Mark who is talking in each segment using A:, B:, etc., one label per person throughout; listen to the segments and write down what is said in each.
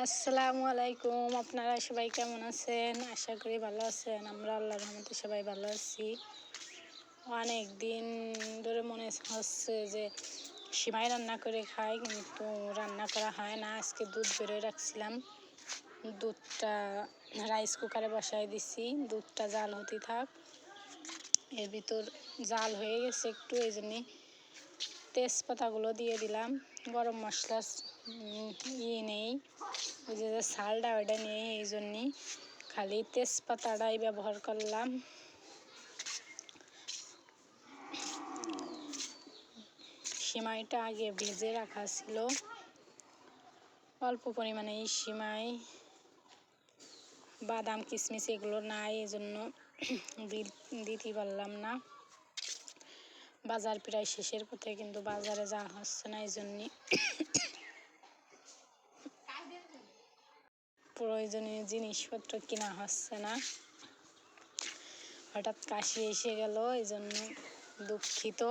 A: আসসালামু আলাইকুম। আপনারা সবাই কেমন আছেন? আশা করি ভালো আছেন। আমরা আল্লাহর রহমতে সবাই ভালো আছি। অনেক দিন ধরে মনে হচ্ছে যে সিমাই রান্না করে খাই, কিন্তু রান্না করা হয় না। আজকে দুধ বেরোয় রাখছিলাম, দুধটা রাইস কুকারে বসাই দিছি। দুধটা জাল হতে থাক, এর ভিতর জাল হয়ে গেছে একটু, এই জন্যে তেজপাতাগুলো দিয়ে দিলাম। গরম মশলা নেই, ওই যে শালটা ওইটা নেই, এই জন্যে খালি তেজপাতাটাই ব্যবহার করলাম। সিমাইটা আগে ভেজে রাখা ছিল, অল্প পরিমাণে এই সিমাই, বাদাম কিশমিশ এগুলো নাই, এই জন্য দিতে পারলাম না। বাজার প্রায় শেষের পথে, কিন্তু বাজারে যাওয়া হচ্ছে না, এই জন্যে প্রয়োজনীয় জিনিসপত্র কেনা হচ্ছে না। হঠাৎ কাশি এসে গেল, এই জন্য দুঃখিত।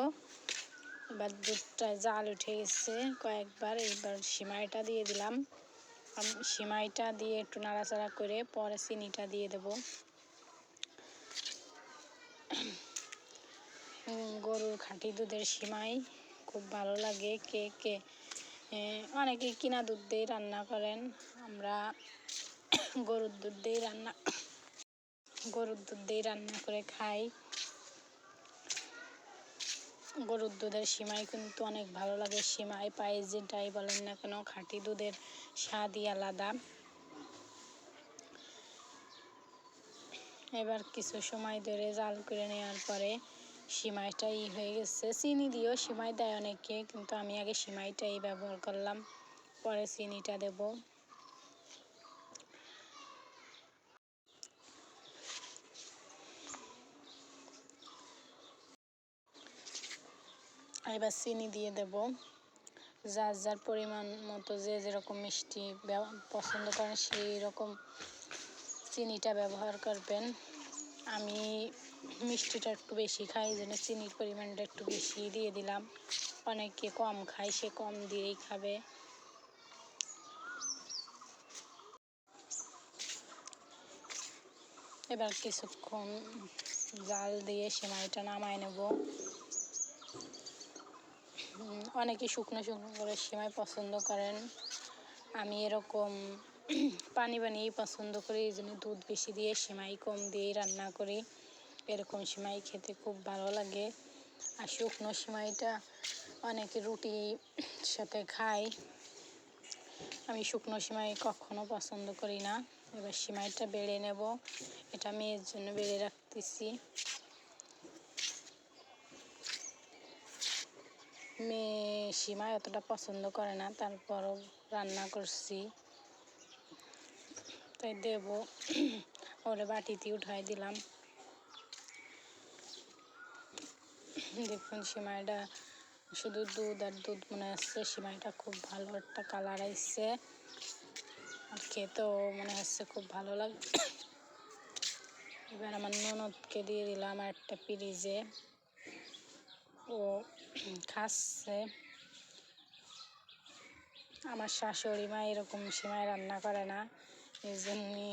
A: এবার দুধটা জাল উঠে গেছে কয়েকবার, এবার সিমাইটা দিয়ে দিলাম। সিমাইটা দিয়ে একটু নাড়াচাড়া করে পরে চিনিটা দিয়ে দেব। গরুর খাঁটি দুধের সিমাই খুব ভালো লাগে। কে কে অনেকে কিনা দুধ দিয়ে রান্না করেন, আমরা গরুর দুধ দিয়ে রান্না করে খাই। গরুর দুধের সিমাই কিন্তু অনেক ভালো লাগে। সিমাই পায়েস যেটাই বলেন না কেন, খাঁটি দুধের স্বাদই আলাদা। এবার কিছু সময় ধরে জাল করে নেওয়ার পরে সিমাইটাই হয়ে গেছে। চিনি দিয়েও সিমাই দেয় অনেকে, কিন্তু আমি আগে সিমাইটাই ব্যবহার করলাম, পরে চিনিটা দেব। এবার চিনি দিয়ে দেব, যার যার পরিমাণ মতো যে যেরকম মিষ্টি পছন্দ করেন সেই রকম চিনিটা ব্যবহার করবেন। আমি মিষ্টিটা একটু বেশি খাই, এই জন্য চিনির পরিমাণটা একটু বেশি দিয়ে দিলাম। অনেকে কম খায়, সে কম দিয়েই খাবে। এবার কিছুক্ষণ জাল দিয়ে সিমাইটা নামায় নেব। অনেকে শুকনো শুকনো করে সিমাই পছন্দ করেন, আমি এরকম পানি বানিয়েই পছন্দ করি, এই জন্য দুধ বেশি দিয়ে সিমাই কম দিয়েই রান্না করি। এরকম সিমাই খেতে খুব ভালো লাগে। আর শুকনো সিমাইটা অনেকে রুটির সাথে খায়, আমি শুকনো সিমাই কখনো পছন্দ করি না। এবার সিমাইটা বেড়ে নেব, এটা মেয়ের জন্য বেড়ে রাখতেছি। মেয়ে সিমাই অতটা পছন্দ করে না, তারপরও রান্না করছি তাই দেব। ওরে বাটিতে উঠাই দিলাম। দেখুন সিমাইটা শুধু দুধ আর দুধ মনে হচ্ছে, সিমাইটা খুব ভালো একটা কালার আসছে, আর খেতেও মনে হচ্ছে খুব ভালো লাগে। এবার আমার ননদকে দিয়ে দিলাম একটা পিরিজে, ও খাচ্ছে। আমার শাশুড়ি মা এরকম সিমাই রান্না করে না, এই জন্যে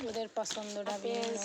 A: ওদের পছন্দটা ভিন্ন।